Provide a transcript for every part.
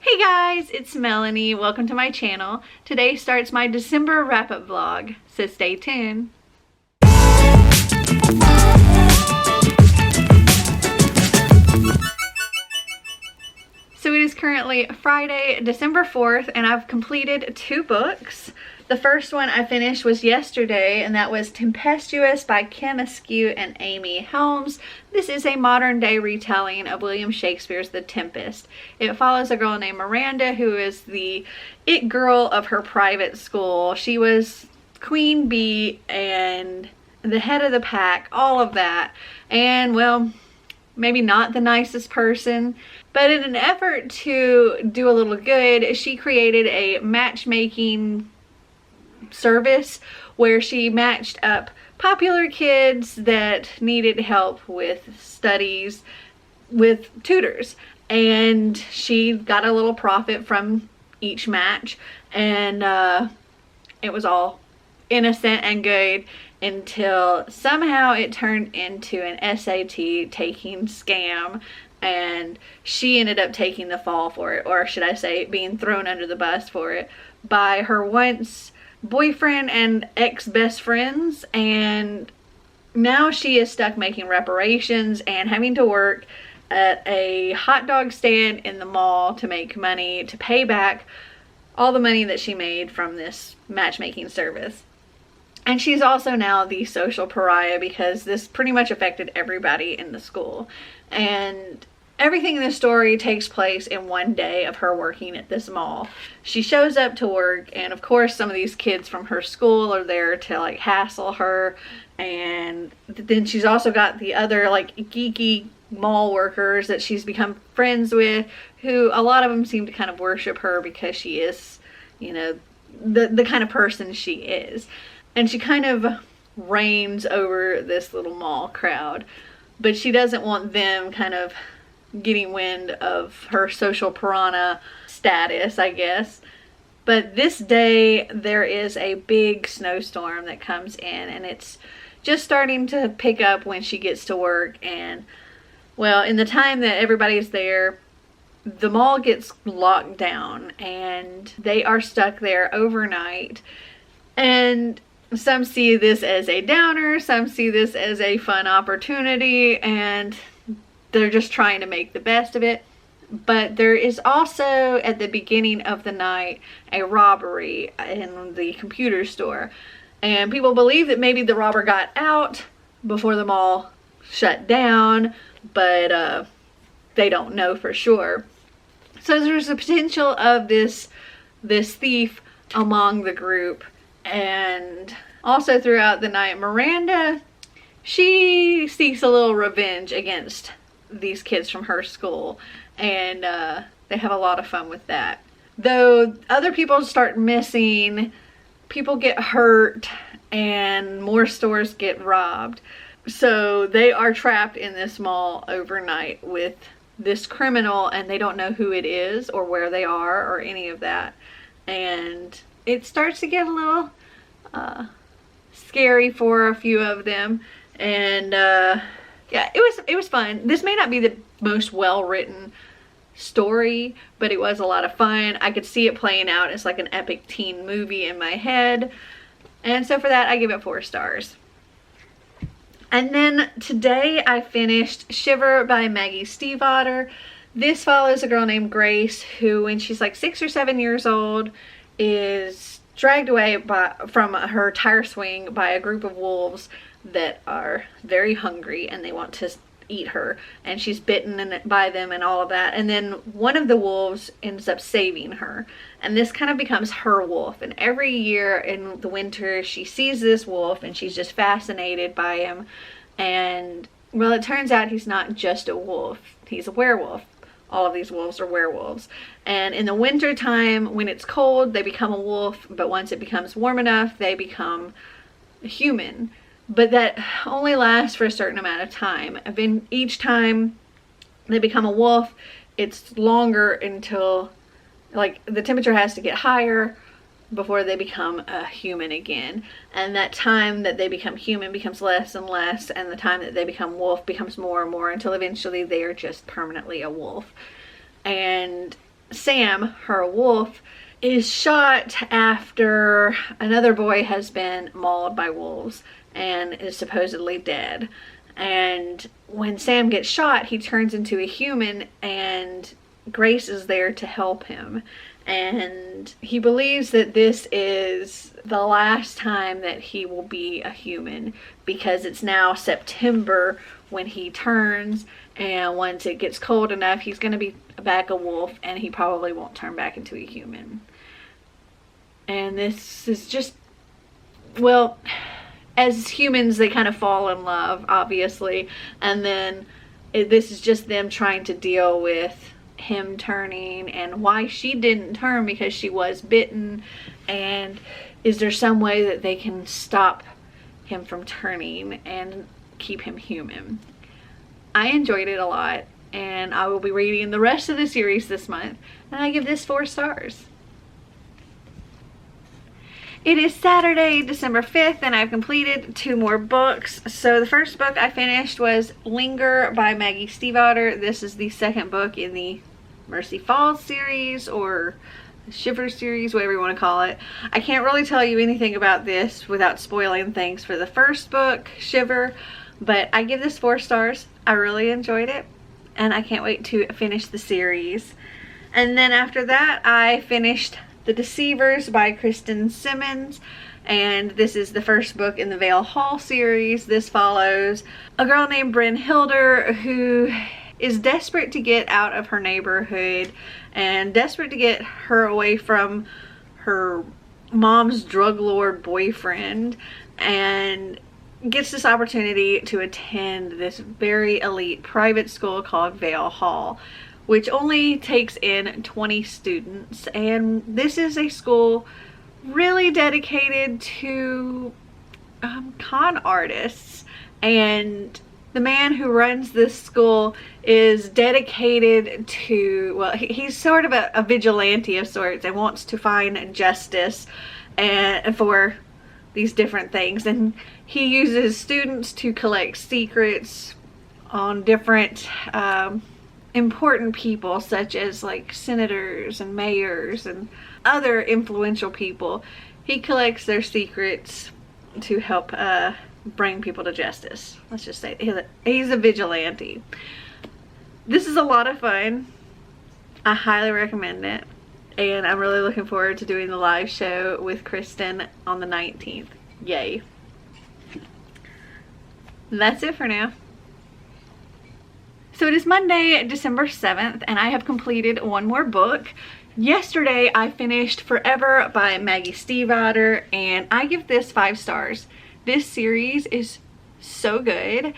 Hey guys, it's Melanie. Welcome to my channel. Today starts my December wrap-up vlog, so stay tuned. So it is currently Friday, December 4th, and I've completed 2 books. The first one I finished was yesterday, and that was Tempestuous by Kim Askew and Amy Helms. This is a modern day retelling of William Shakespeare's The Tempest. It follows a girl named Miranda, who is the it girl of her private school. She was queen bee and the head of the pack, all of that. And well, maybe not the nicest person, but in an effort to do a little good, she created a matchmaking service where she matched up popular kids that needed help with studies with tutors, and she got a little profit from each match, and it was all innocent and good until somehow it turned into an SAT taking scam, and she ended up taking the fall for it, or should I say being thrown under the bus for it, by her once boyfriend and ex-best friends. And now she is stuck making reparations and having to work at a hot dog stand in the mall to make money to pay back all the money that she made from this matchmaking service. And she's also now the social pariah because this pretty much affected everybody in the school. And everything in the story takes place in one day of her working at this mall. She shows up to work, and of course some of these kids from her school are there to like hassle her. And then she's also got the other like geeky mall workers that she's become friends with, who a lot of them seem to kind of worship her because she is, you know, the kind of person she is. And she kind of reigns over this little mall crowd, but she doesn't want them kind of getting wind of her social piranha status, I guess. But this day there is a big snowstorm that comes in, and it's just starting to pick up when she gets to work. And well, in the time that everybody's there, the mall gets locked down and they are stuck there overnight. And some see this as a downer, some see this as a fun opportunity, and they're just trying to make the best of it. But there is also, at the beginning of the night, a robbery in the computer store. And people believe that maybe the robber got out before the mall shut down, but they don't know for sure. So there's a potential of this thief among the group. And also throughout the night, Miranda, she seeks a little revenge against these kids from her school, and they have a lot of fun with that. Though other people start missing, people get hurt, and more stores get robbed. So they are trapped in this mall overnight with this criminal, and they don't know who it is or where they are or any of that. And it starts to get a little scary for a few of them. And yeah, it was fun. This may not be the most well-written story, but it was a lot of fun. I could see it playing out as like an epic teen movie in my head. And so for that, I give it 4 stars. And then today I finished Shiver by Maggie Stiefvater. This follows a girl named Grace who, when she's like 6 or 7 years old, is dragged away from her tire swing by a group of wolves that are very hungry and they want to eat her, and she's bitten by them and all of that. And then one of the wolves ends up saving her, and this kind of becomes her wolf. And every year in the winter she sees this wolf and she's just fascinated by him. And well, it turns out he's not just a wolf, he's a werewolf. All of these wolves are werewolves. And in the winter time, when it's cold, they become a wolf, but once it becomes warm enough, they become a human. But that only lasts for a certain amount of time. And then each time they become a wolf, it's longer until, like, the temperature has to get higher before they become a human again. And that time that they become human becomes less and less, and the time that they become wolf becomes more and more, until eventually they are just permanently a wolf. And Sam, her wolf, is shot after another boy has been mauled by wolves and is supposedly dead. And when Sam gets shot, he turns into a human, and Grace is there to help him. And he believes that this is the last time that he will be a human, because it's now September when he turns, and once it gets cold enough, he's going to be back a wolf, and he probably won't turn back into a human. And this is just, well, as humans, they kind of fall in love, obviously, and then this is just them trying to deal with him turning and why she didn't turn, because she was bitten, and is there some way that they can stop him from turning and keep him human. I enjoyed it a lot, and I will be reading the rest of the series this month, and I give this 4 stars. It is Saturday, December 5th, and I've completed 2 more books. So the first book I finished was Linger by Maggie Stiefvater. This is the second book in the Mercy Falls series, or Shiver series, whatever you want to call it. I can't really tell you anything about this without spoiling things for the first book, Shiver, but I give this 4 stars. I really enjoyed it, and I can't wait to finish the series. And then after that, I finished The Deceivers by Kristen Simmons, and this is the first book in the Vale Hall series. This follows a girl named Bryn Hilder who is desperate to get out of her neighborhood and desperate to get her away from her mom's drug lord boyfriend, and gets this opportunity to attend this very elite private school called Vale Hall, which only takes in 20 students. And this is a school really dedicated to con artists, and the man who runs this school is dedicated to, well, he's sort of a vigilante of sorts, and wants to find justice and for these different things. And he uses students to collect secrets on different important people, such as like senators and mayors and other influential people. He collects their secrets to help bring people to justice. Let's just say he's a vigilante. This is a lot of fun. I highly recommend it, and I'm really looking forward to doing the live show with Kristen on the 19th. Yay. That's it for now. So it is Monday, December 7th, and I have completed 1 more book. Yesterday I finished Forever by Maggie Stiefvater, and I give this 5 stars. This series is so good.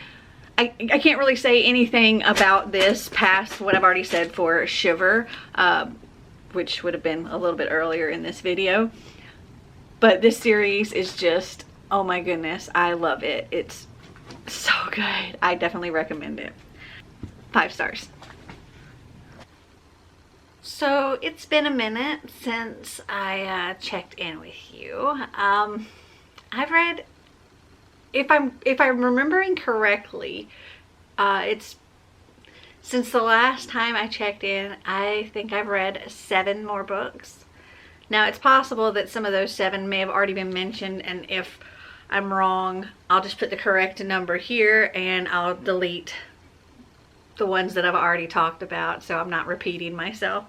I can't really say anything about this past what I've already said for Shiver, which would have been a little bit earlier in this video. But this series is just, oh my goodness, I love it. It's so good. I definitely recommend it. 5 stars. So it's been a minute since I checked in with you. I've read, if I'm remembering correctly, it's since the last time I checked in, I think I've read 7 more books. Now it's possible that some of those 7 may have already been mentioned, and if I'm wrong, I'll just put the correct number here and I'll delete the ones that I've already talked about, so I'm not repeating myself.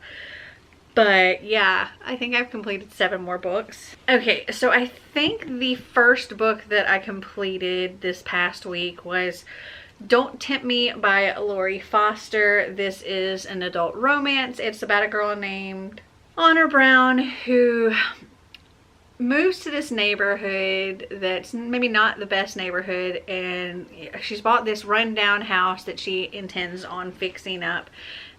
But yeah, I think I've completed 7 more books. Okay, so I think the first book that I completed this past week was Don't Tempt Me by Lori Foster. This is an adult romance. It's about a girl named Honor Brown who moves to this neighborhood that's maybe not the best neighborhood, and she's bought this rundown house that she intends on fixing up.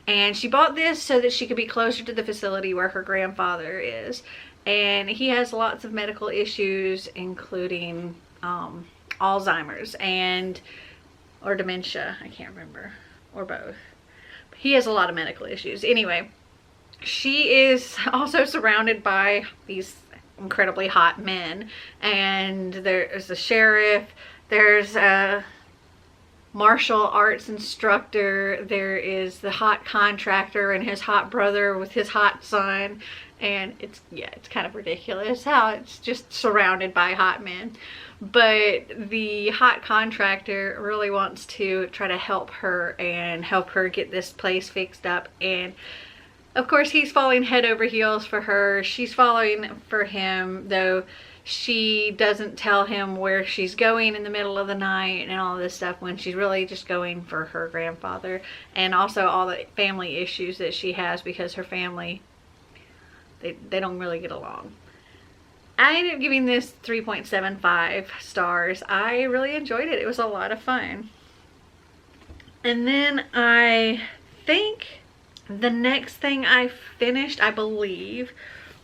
And she bought this so that she could be closer to the facility where her grandfather is. And he has lots of medical issues, including Alzheimer's or dementia. I can't remember, or both. But he has a lot of medical issues. Anyway, she is also surrounded by these incredibly hot men. And there's a sheriff. There's martial arts instructor. There is the hot contractor and his hot brother with his hot son. And it's kind of ridiculous how it's just surrounded by hot men. But the hot contractor really wants to try to help her and help her get this place fixed up. And of course, he's falling head over heels for her. She's falling for him, though she doesn't tell him where she's going in the middle of the night and all this stuff, when she's really just going for her grandfather. And also all the family issues that she has, because her family, they don't really get along. I ended up giving this 3.75 stars. I really enjoyed it. It was a lot of fun. And then I think the next thing I finished, I believe,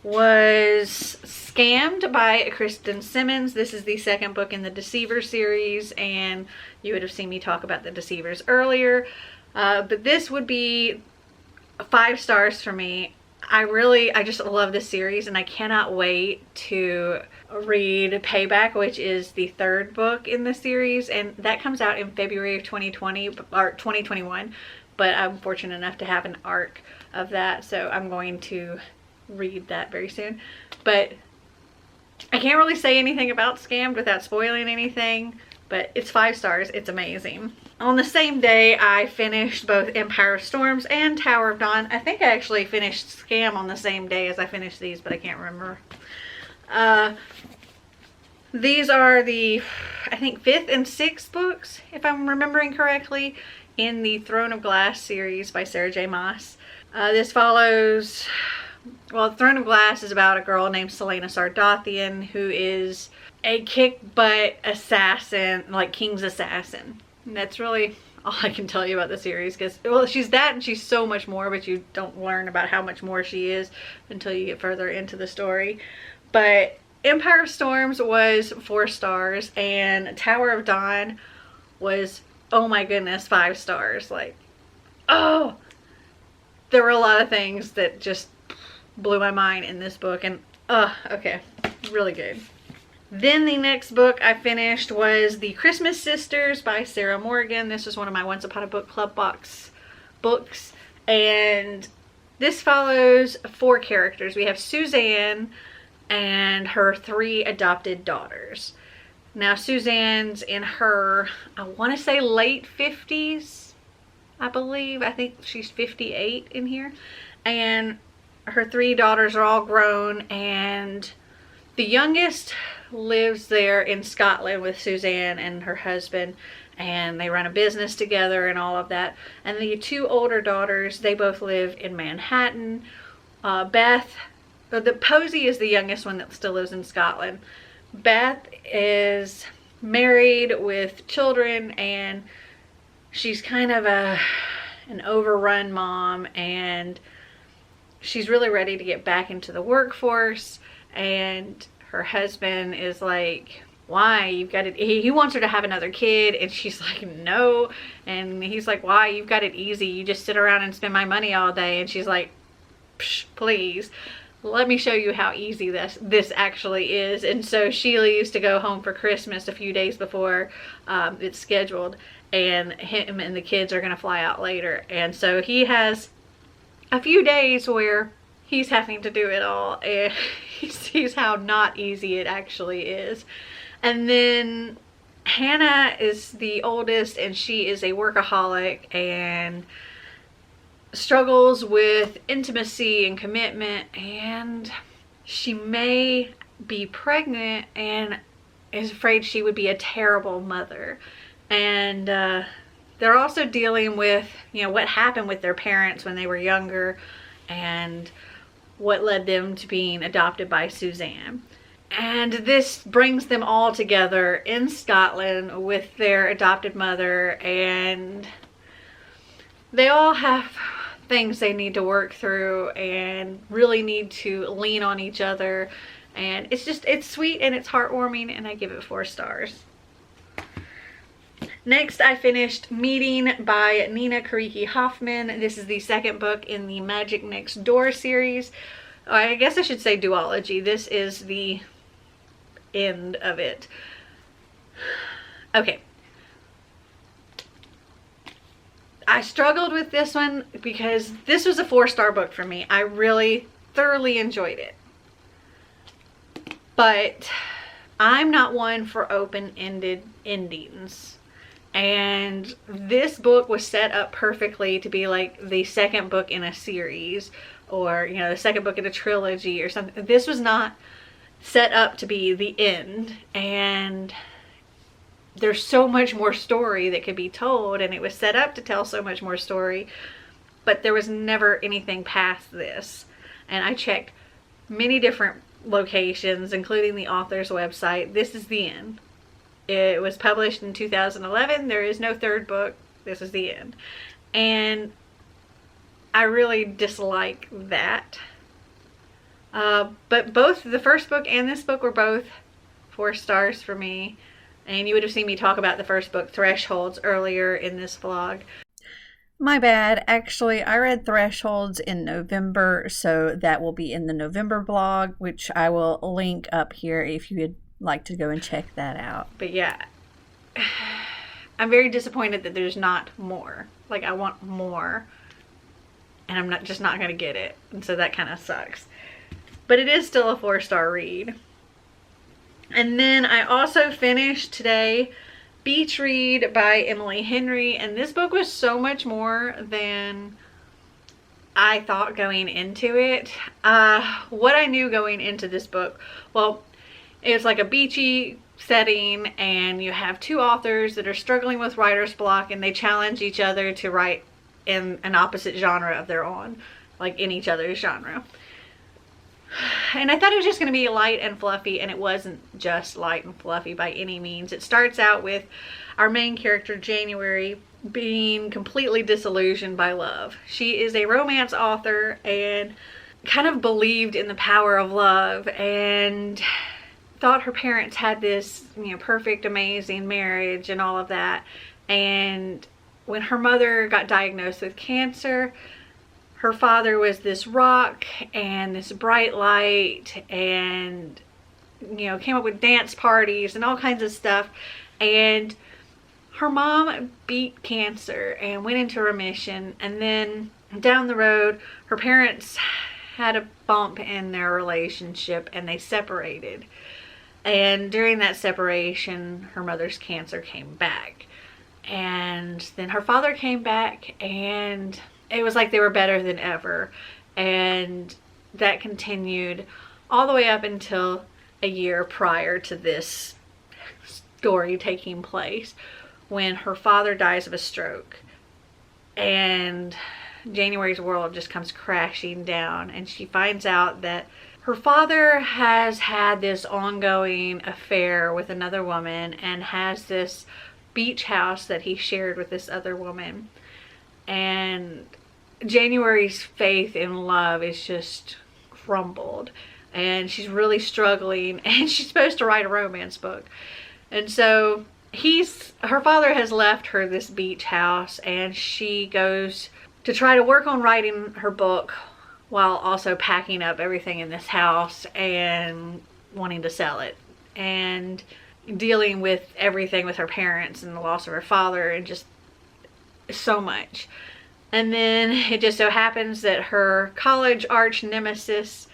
was Scammed by Kristen Simmons. This is the second book in the Deceiver series, and you would have seen me talk about the Deceivers earlier. But this would be 5 stars for me. I just love this series, and I cannot wait to read Payback, which is the 3rd book in the series, and that comes out in February of 2020 or 2021. But I'm fortunate enough to have an arc of that, so I'm going to read that very soon. But I can't really say anything about Scammed without spoiling anything, but it's 5 stars. It's amazing. On the same day, I finished both Empire of Storms and Tower of Dawn. I think I actually finished Scam on the same day as I finished these, but I can't remember. These are the, I think, 5th and 6th books, if I'm remembering correctly, in the Throne of Glass series by Sarah J. Maas. This follows, well, Throne of Glass is about a girl named Selena Sardothian, who is a kick-butt assassin, like King's assassin. And that's really all I can tell you about the series, because, well, she's that and she's so much more, but you don't learn about how much more she is until you get further into the story. But Empire of Storms was 4 stars, and Tower of Dawn was, oh my goodness, 5 stars. Like, oh, there were a lot of things that just blew my mind in this book, and okay, really good. Then the next book I finished was The Christmas Sisters by Sarah Morgan. This was one of my Once Upon a Book Club box books, and this follows 4 characters. We have Suzanne and her 3 adopted daughters. Now, Suzanne's in her, I want to say, late 50s, I believe. I think she's 58 in here. And her 3 daughters are all grown, and the youngest lives there in Scotland with Suzanne and her husband, and they run a business together and all of that. And the 2 older daughters, they both live in Manhattan. Posey is the youngest one that still lives in Scotland. Beth is married with children, and she's kind of an overrun mom, and she's really ready to get back into the workforce. And her husband is like, why? You've got it. He wants her to have another kid, and she's like, no. And he's like, why? You've got it easy. You just sit around and spend my money all day. And she's like, psh, please, let me show you how easy this actually is. And so she leaves to go home for Christmas a few days before it's scheduled, and him and the kids are going to fly out later. And so he has a few days where he's having to do it all, and he sees how not easy it actually is. And then Hannah is the oldest, and she is a workaholic and struggles with intimacy and commitment, and she may be pregnant and is afraid she would be a terrible mother. And they're also dealing with, you know, what happened with their parents when they were younger, and what led them to being adopted by Suzanne. And this brings them all together in Scotland with their adopted mother, and they all have things they need to work through and really need to lean on each other. And it's sweet and it's heartwarming, and I give it 4 stars. Next, I finished Meeting by Nina Kariki Hoffman. This is the 2nd book in the Magic Next Door series. I guess I should say duology. This is the end of it. Okay. I struggled with this one because this was a 4-star book for me. I really thoroughly enjoyed it. But I'm not one for open-ended endings. And this book was set up perfectly to be like the second book in a series, or, you know, the second book in a trilogy or something. This was not set up to be the end, and there's so much more story that could be told, and it was set up to tell so much more story, but there was never anything past this. And I checked many different locations, including the author's website. This is the end. It was published in 2011. There is no third book. This is the end. And I really dislike that. But both the first book and this book were both 4 stars for me. And you would have seen me talk about the first book, Thresholds, earlier in this vlog. My bad. Actually, I read Thresholds in November, so that will be in the November vlog, which I will link up here if you would like to go and check that out. But yeah, I'm very disappointed that there's not more. Like, I want more, and I'm just not gonna get it, and so that kind of sucks. But it is still a 4-star read. And then I also finished today Beach Read by Emily Henry, and this book was so much more than I thought going into it. What I knew going into this book, well, it's like a beachy setting, and you have 2 authors that are struggling with writer's block, and they challenge each other to write in an opposite genre of their own, like in each other's genre. And I thought it was just going to be light and fluffy, and it wasn't just light and fluffy by any means. It starts out with our main character, January, being completely disillusioned by love. She is a romance author and kind of believed in the power of love, and thought her parents had this, you know, perfect, amazing marriage and all of that. And when her mother got diagnosed with cancer, her father was this rock and this bright light, and, you know, came up with dance parties and all kinds of stuff. And her mom beat cancer and went into remission. And then down the road, her parents had a bump in their relationship and they separated. And during that separation, her mother's cancer came back. And then her father came back, and it was like they were better than ever. And that continued all the way up until a year prior to this story taking place, when her father dies of a stroke. And January's world just comes crashing down, and she finds out that her father has had this ongoing affair with another woman, and has this beach house that he shared with this other woman. And January's faith in love is just crumbled, and she's really struggling, and she's supposed to write a romance book. And so her father has left her this beach house, and she goes to try to work on writing her book while also packing up everything in this house and wanting to sell it, and dealing with everything with her parents and the loss of her father, and just so much. And then it just so happens that her college arch nemesis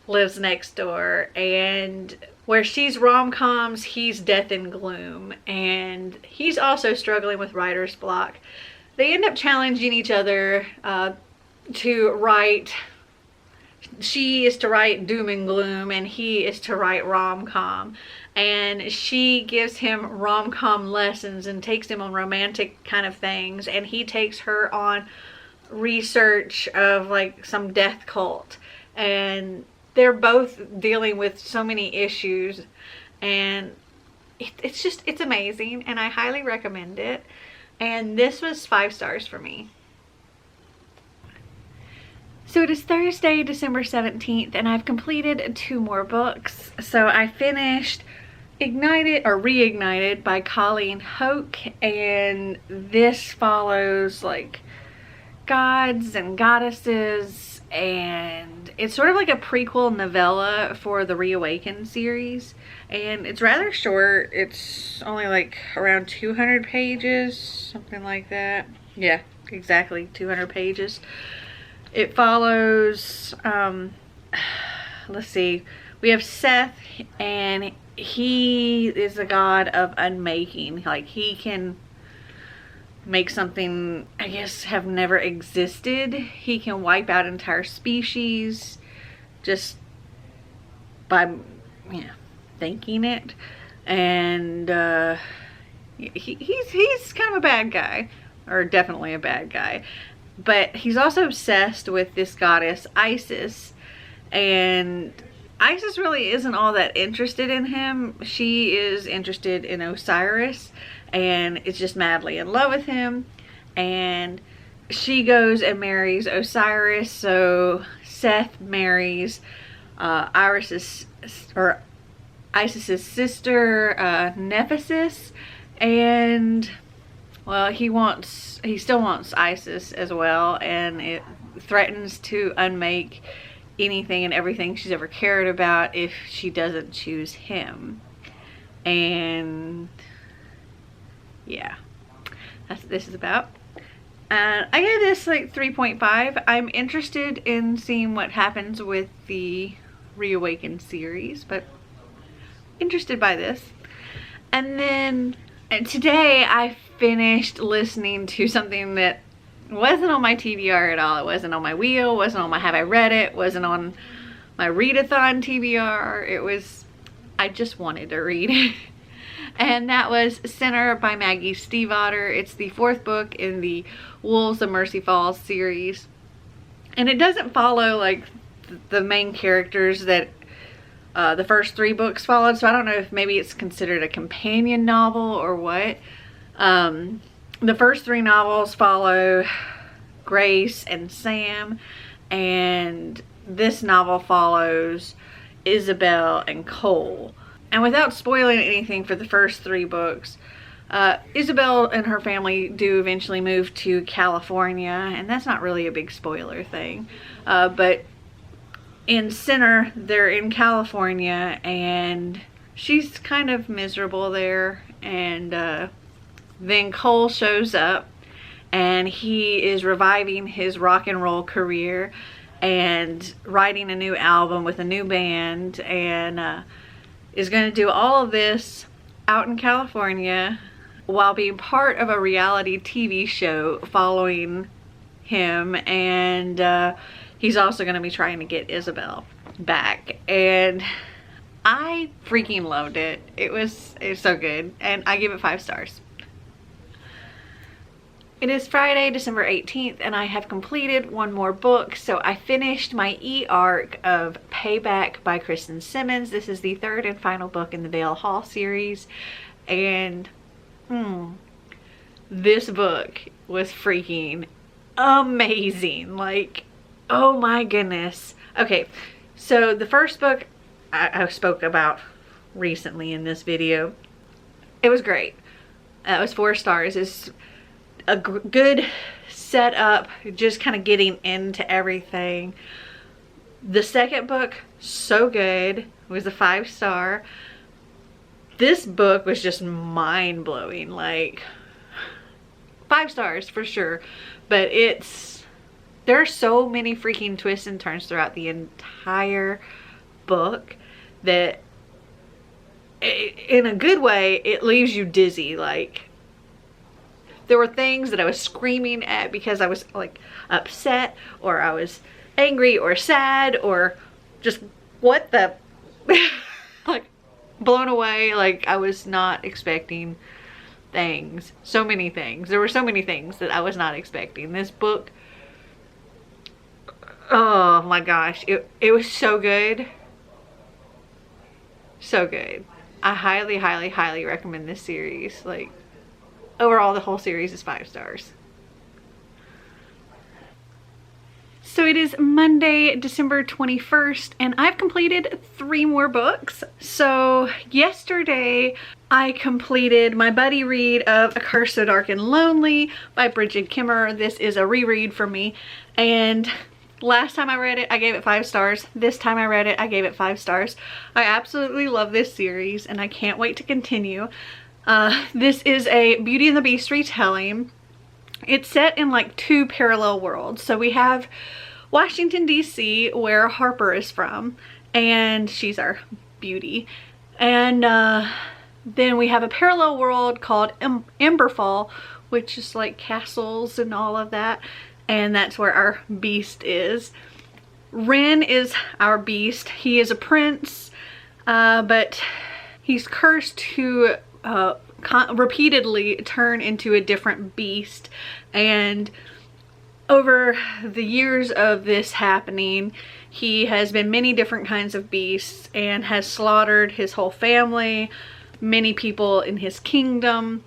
lives next door, and where she's rom-coms, he's death and gloom, and he's also struggling with writer's block. They end up challenging each other to write. She is to write doom and gloom, and he is to write rom-com. And she gives him rom-com lessons and takes him on romantic kind of things, and he takes her on research of like some death cult. And they're both dealing with so many issues, and it's amazing, and I highly recommend it. And this was 5 stars for me. So it is Thursday, December 17th, and I've completed 2 more books. So I finished Reignited by Colleen Hoke, and this follows like gods and goddesses, and it's sort of like a prequel novella for the Reawakened series, and it's rather short. It's only like around 200 pages, something like that. Yeah, exactly 200 pages. It follows, let's see, we have Seth, and he is a god of unmaking. Like, he can make something, I guess, have never existed. He can wipe out entire species just by, thinking it. And he's kind of a bad guy, or definitely a bad guy. But he's also obsessed with this goddess Isis, and Isis really isn't all that interested in him. She is interested in Osiris and is just madly in love with him. And she goes and marries Osiris, so Seth marries Isis's sister, Nephesis, and well, he still wants Isis as well, and it threatens to unmake anything and everything she's ever cared about if she doesn't choose him. And yeah, that's what this is about. And I gave this like 3.5. I'm interested in seeing what happens with the Reawakened series, but interested by this. And then today I finished listening to something that wasn't on my TBR at all. It wasn't on my wheel, wasn't on my Have I Read It, wasn't on my readathon TBR. It was, I just wanted to read it. And that was Sinner by Maggie Stiefvater. It's the 4th book in the Wolves of Mercy Falls series. And it doesn't follow like the main characters that the first 3 books followed, so I don't know if maybe it's considered a companion novel or what. The first 3 novels follow Grace and Sam, and this novel follows Isabel and Cole. And without spoiling anything for the first 3 books, Isabel and her family do eventually move to California, and that's not really a big spoiler thing, but in Sinner, they're in California, and she's kind of miserable there. And then Cole shows up, and he is reviving his rock and roll career and writing a new album with a new band, and is going to do all of this out in California while being part of a reality TV show following him. And he's also going to be trying to get Isabel back, and I freaking loved it. It was so good, and I give it 5 stars. It is Friday, December 18th, and I have completed 1 more book. So I finished my e-arc of Payback by Kristen Simmons. This is the 3rd and final book in the Vale Hall series, and this book was freaking amazing. Like, oh my goodness. Okay, so the first book I spoke about recently in this video, it was great. That was 4 stars. It's a good setup, just kind of getting into everything. The second book, so good. It was a 5-star. This book was just mind-blowing. Like, 5 stars for sure. But there are so many freaking twists and turns throughout the entire book that, in a good way, it leaves you dizzy. Like, there were things that I was screaming at because I was like upset, or I was angry or sad, or just what the like blown away. Like, I was not expecting things. So many things. There were so many things that I was not expecting. This book, oh my gosh, it was so good. So good. I highly, highly, highly recommend this series. Like, overall, the whole series is 5 stars. So it is Monday, December 21st, and I've completed 3 more books. So yesterday, I completed my buddy read of A Curse So Dark and Lonely by Bridget Kimmer. This is a reread for me, and last time I read it, I gave it 5 stars. This time I read it, I gave it 5 stars. I absolutely love this series, and I can't wait to continue. This is a Beauty and the Beast retelling, It's set in like 2 parallel worlds. So we have Washington, D.C., where Harper is from, and she's our beauty. And then we have a parallel world called Emberfall, which is like castles and all of that, and that's where our beast is. Ren is our beast. He is a prince, but he's cursed to repeatedly turn into a different beast, and over the years of this happening, he has been many different kinds of beasts and has slaughtered his whole family, many people in his kingdom,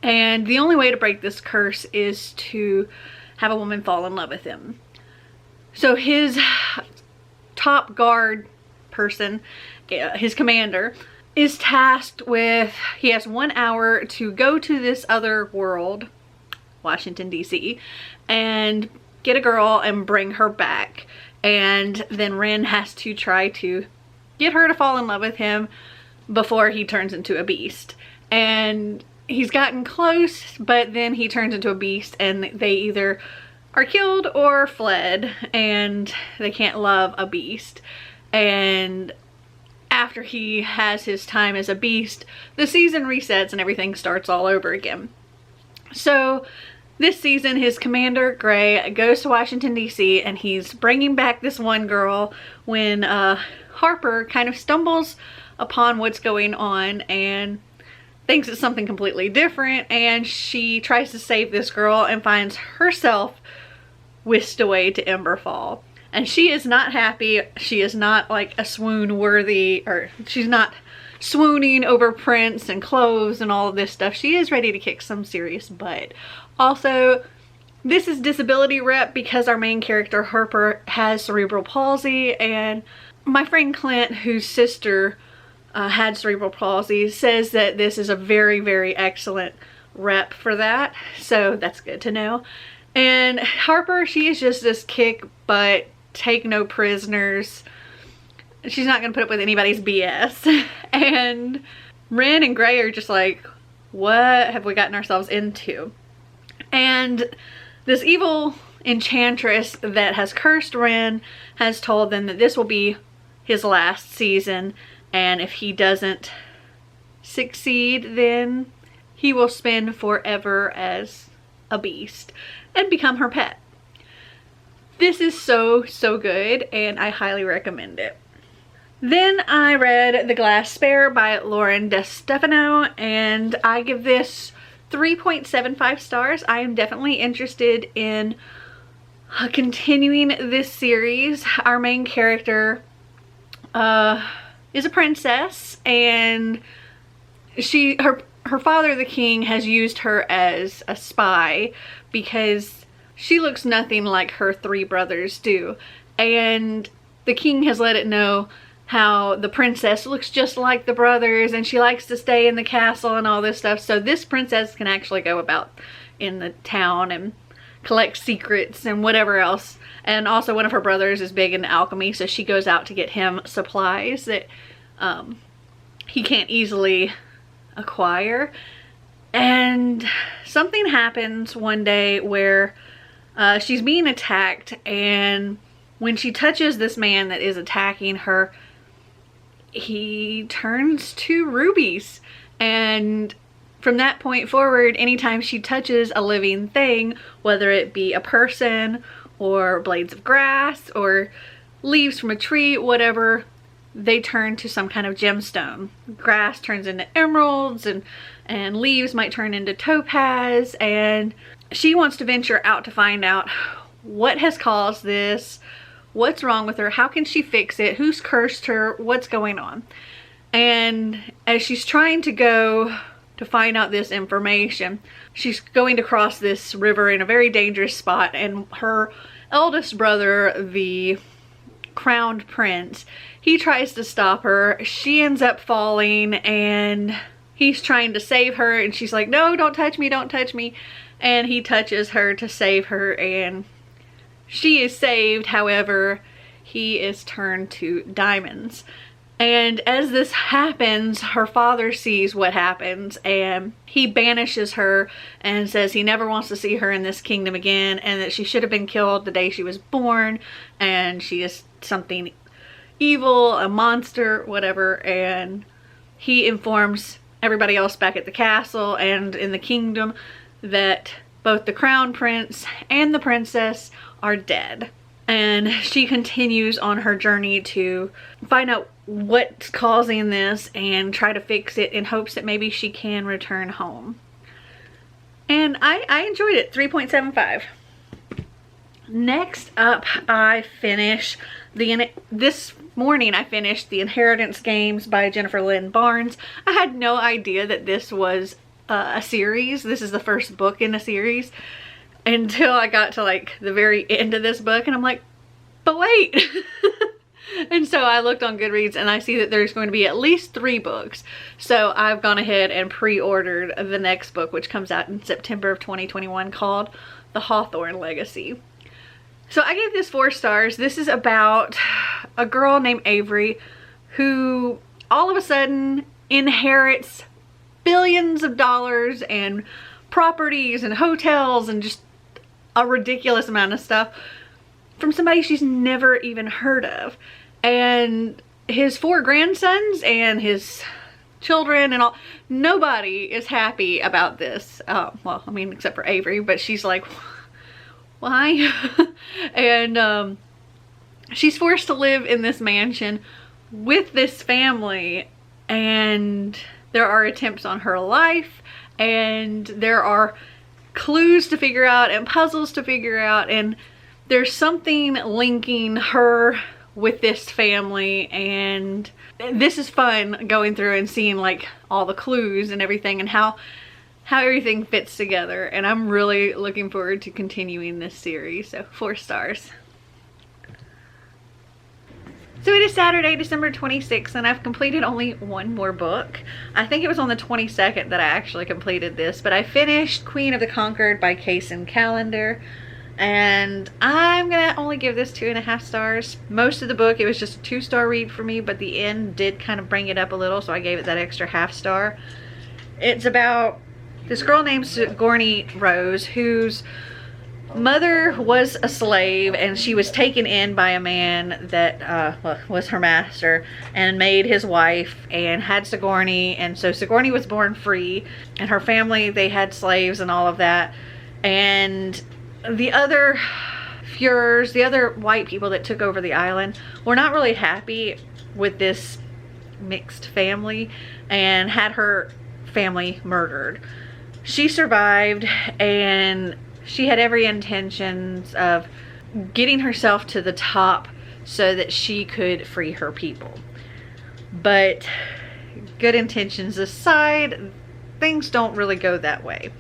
and the only way to break this curse is to have a woman fall in love with him. So his top guard person, his commander, is tasked with, he has 1 hour to go to this other world, Washington, D.C., and get a girl and bring her back. And then Ren has to try to get her to fall in love with him before he turns into a beast. And he's gotten close, but then he turns into a beast and they either are killed or fled, and they can't love a beast. And after he has his time as a beast, the season resets and everything starts all over again. So this season, his commander, Gray, goes to Washington, D.C., and he's bringing back this one girl when Harper kind of stumbles upon what's going on and thinks it's something completely different, and she tries to save this girl and finds herself whisked away to Emberfall. And she is not happy. She is not like a swoon worthy, or she's not swooning over prints and clothes and all of this stuff. She is ready to kick some serious butt. Also, this is disability rep because our main character Harper has cerebral palsy, and my friend Clint, whose sister had cerebral palsy, says that this is a very, very excellent rep for that. So that's good to know. And Harper, she is just this kick butt, take no prisoners. She's not gonna put up with anybody's BS. And Ren and Gray are just like, what have we gotten ourselves into? And this evil enchantress that has cursed Ren has told them that this will be his last season, and if he doesn't succeed, then he will spend forever as a beast and become her pet. This is so good, and I highly recommend it. Then I read The Glass Spare by Lauren DeStefano, and I give this 3.75 stars. I am definitely interested in continuing this series. Our main character is a princess, and her father, the king, has used her as a spy because she looks nothing like her 3 brothers do. And the king has let it know how the princess looks just like the brothers and she likes to stay in the castle and all this stuff. So this princess can actually go about in the town and collect secrets and whatever else. And also one of her brothers is big into alchemy, so she goes out to get him supplies that he can't easily acquire. And something happens one day where she's being attacked, and when she touches this man that is attacking her, he turns to rubies. And from that point forward, anytime she touches a living thing, whether it be a person or blades of grass or leaves from a tree, whatever, they turn to some kind of gemstone. Grass turns into emeralds, and leaves might turn into topaz, and she wants to venture out to find out what has caused this, what's wrong with her, how can she fix it, who's cursed her, what's going on. And as she's trying to go to find out this information, she's going to cross this river in a very dangerous spot, and her eldest brother, the crowned prince, he tries to stop her. She ends up falling, and he's trying to save her, and she's like, no, don't touch me, don't touch me. And he touches her to save her, and she is saved. However, he is turned to diamonds. And as this happens, her father sees what happens and he banishes her and says he never wants to see her in this kingdom again, and that she should have been killed the day she was born, and she is something evil, a monster, whatever. And he informs everybody else back at the castle and in the kingdom that both the crown prince and the princess are dead. And she continues on her journey to find out what's causing this and try to fix it in hopes that maybe she can return home. And I enjoyed it. 3.75. Next up, this morning I finished The Inheritance Games by Jennifer Lynn Barnes. I had no idea that this was a series. This is the first book in a series, until I got to like the very end of this book and I'm like, but wait. And so I looked on Goodreads and I see that there's going to be at least 3 books. So I've gone ahead and pre-ordered the next book, which comes out in September of 2021, called The Hawthorne Legacy. So I gave this 4 stars. This is about a girl named Avery who all of a sudden inherits billions of dollars and properties and hotels and just a ridiculous amount of stuff from somebody she's never even heard of. And his 4 grandsons and his children and all, nobody is happy about this. Well, I mean, except for Avery, but she's like, why? And she's forced to live in this mansion with this family, and there are attempts on her life, and there are clues to figure out and puzzles to figure out, and there's something linking her with this family. And this is fun, going through and seeing like all the clues and everything and how everything fits together. And I'm really looking forward to continuing this series. So 4 stars. So it is Saturday, December 26th, and I've completed only 1 more book. I think it was on the 22nd that I actually completed this, but I finished Queen of the Concord by Hixson Calendar, and I'm gonna only give this 2.5 stars. Most of the book, it was just a 2-star read for me, but the end did kind of bring it up a little, so I gave it that extra ½ star. It's about this girl named Sigourney Rose, whose mother was a slave, and she was taken in by a man that was her master and made his wife and had Sigourney. And so Sigourney was born free, and her family, they had slaves and all of that. And the other Fuhrers, the other white people that took over the island, were not really happy with this mixed family and had her family murdered. She survived, and she had every intentions of getting herself to the top so that she could free her people. But good intentions aside, things don't really go that way.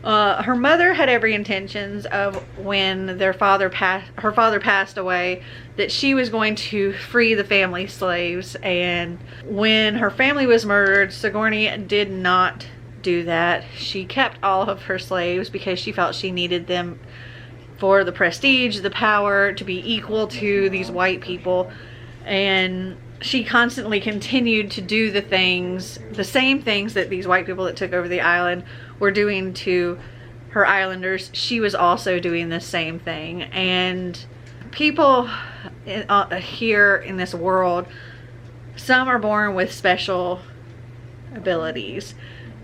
Her mother had every intentions of, when her father passed away, that she was going to free the family slaves. And when her family was murdered, Sigourney did not do that. She kept all of her slaves because she felt she needed them for the prestige, the power, to be equal to these white people. And she constantly continued to do the same things that these white people that took over the island were doing to her islanders. She was also doing the same thing. And people here in this world, some are born with special abilities,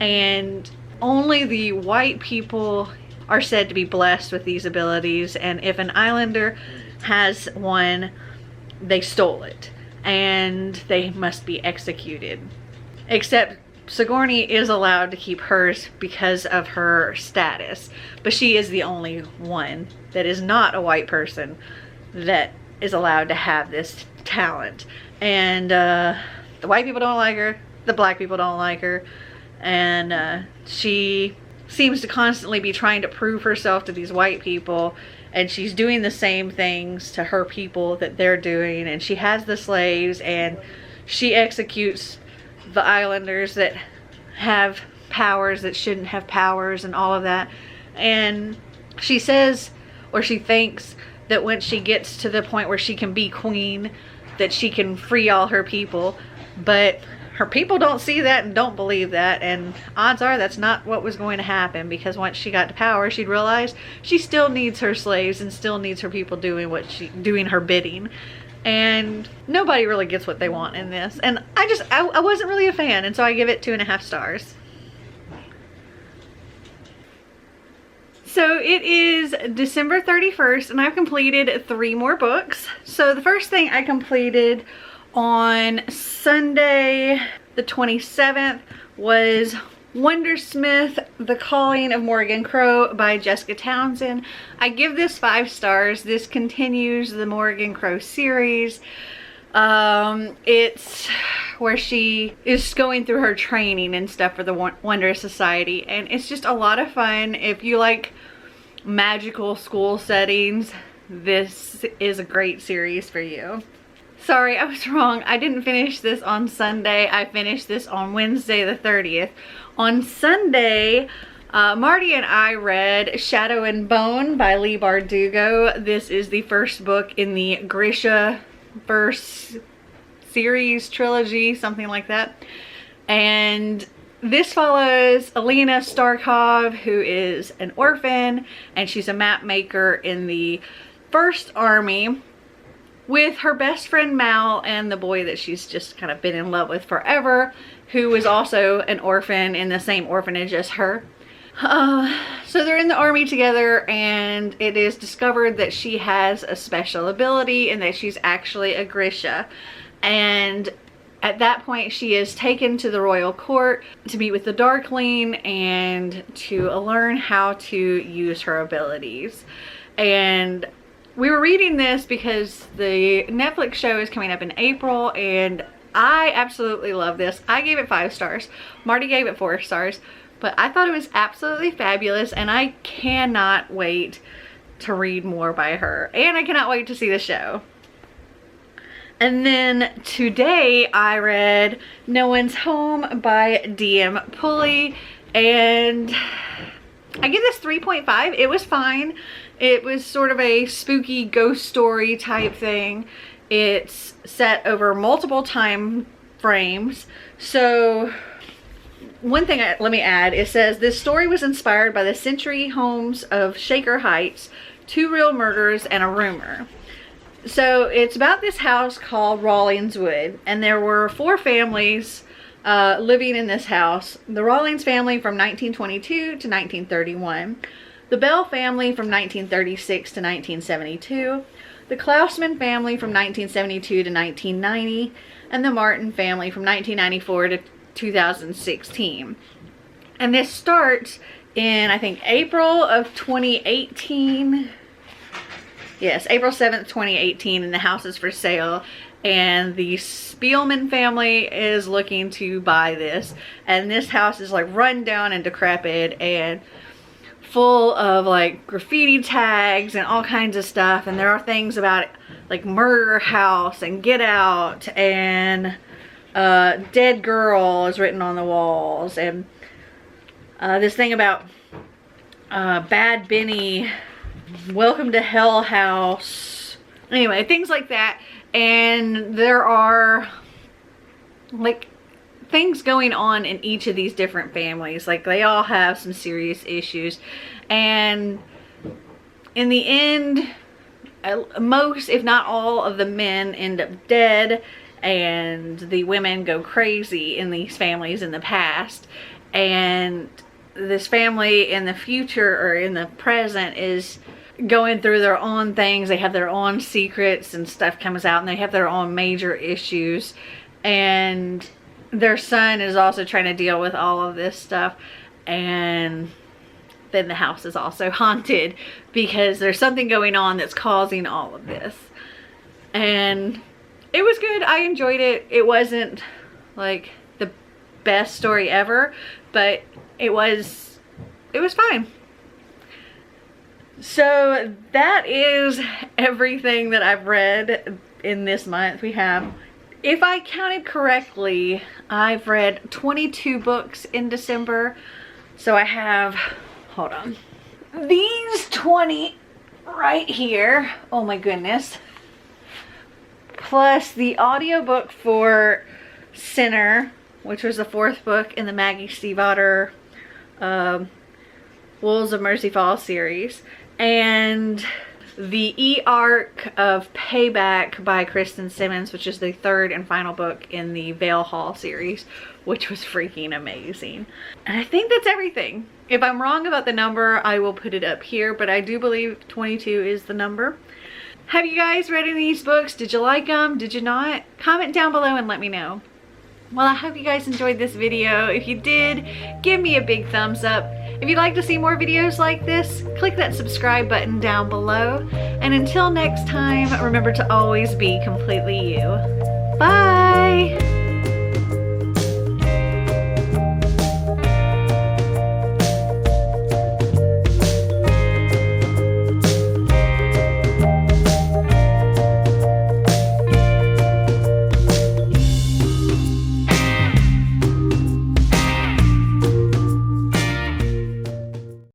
and only the white people are said to be blessed with these abilities. And if an islander has one, they stole it and they must be executed. Except Sigourney is allowed to keep hers because of her status, but she is the only one that is not a white person that is allowed to have this talent. And the white people don't like her, the black people don't like her, and she seems to constantly be trying to prove herself to these white people, and she's doing the same things to her people that they're doing. And she has the slaves, and she executes the islanders that have powers that shouldn't have powers and all of that. And she says, or she thinks, that when she gets to the point where she can be queen, that she can free all her people, but her people don't see that and don't believe that, and odds are that's not what was going to happen, because once she got to power, she'd realize she still needs her slaves and still needs her people doing her bidding. And nobody really gets what they want in this, and I wasn't really a fan, and so I give it 2.5 stars. So it is December 31st and I've completed 3 more books. So the first thing I completed on Sunday the 27th was Wondersmith, The Calling of Morgan Crow by Jessica Townsend. I give this 5 stars. This continues the Morgan Crow series. It's where she is going through her training and stuff for the Wonder Society, and it's just a lot of fun. If you like magical school settings, this is a great series for you. Sorry, I was wrong. I didn't finish this on Sunday. I finished this on Wednesday the 30th. On Sunday, Marty and I read Shadow and Bone by Leigh Bardugo. This is the first book in the Grisha verse series, trilogy, something like that. And this follows Alina Starkov, who is an orphan, and she's a map maker in the First Army with her best friend Mal and the boy that she's just kind of been in love with forever, who is also an orphan in the same orphanage as her. So they're in the army together, and it is discovered that she has a special ability and that she's actually a Grisha. And at that point, she is taken to the royal court to meet with the Darkling and to learn how to use her abilities. And we were reading this because the Netflix show is coming up in April, and I absolutely love this. I gave it 5 stars. Marty gave it 4 stars. But I thought it was absolutely fabulous, and I cannot wait to read more by her. And I cannot wait to see the show. And then today I read No One's Home by D.M. Pulley, and I give this 3.5. It was fine. It was sort of a spooky ghost story type thing. It's set over multiple time frames. So one thing let me add, it says this story was inspired by the century homes of Shaker Heights, 2 real murders and a rumor. So it's about this house called Rawlings Wood, and there were 4 families living in this house. The Rawlings family from 1922 to 1931, the Bell family from 1936 to 1972, the Klausman family from 1972 to 1990, and the Martin family from 1994 to 2016. And this starts in, I think, April of 2018. Yes, April 7th, 2018, and the house is for sale. And the Spielman family is looking to buy this. And this house is like run down and decrepit and full of like graffiti tags and all kinds of stuff. And there are things about it, like Murder House and Get Out and Dead Girl is written on the walls, and this thing about Bad Benny, Welcome to Hell House, anyway, things like that. And there are like things going on in each of these different families. Like they all have some serious issues, and in the end, most if not all of the men end up dead, and the women go crazy in these families in the past. And this family in the future, or in the present, is going through their own things. They have their own secrets and stuff comes out, and they have their own major issues. And their son is also trying to deal with all of this stuff. And then the house is also haunted because there's something going on that's causing all of this. And it was good. I enjoyed it. It wasn't like the best story ever, but it was fine. So that is everything that I've read in this month. We have, if I counted correctly, I've read 22 books in December. So I have, hold on, these 20 right here. Oh my goodness. plus the audiobook for Sinner, which was the 4th book in the Maggie Stiefvater Wolves of Mercy Falls series, and the e-arc of Payback by Kristen Simmons, which is the 3rd and final book in the Vale Hall series, which was freaking amazing. And I think that's everything. If I'm wrong about the number, I will put it up here, but I do believe 22 is the number. Have you guys read any of these books? Did you like them? Did you not? Comment down below and let me know. Well, I hope you guys enjoyed this video. If you did, give me a big thumbs up. If you'd like to see more videos like this, click that subscribe button down below. And until next time, remember to always be completely you. Bye!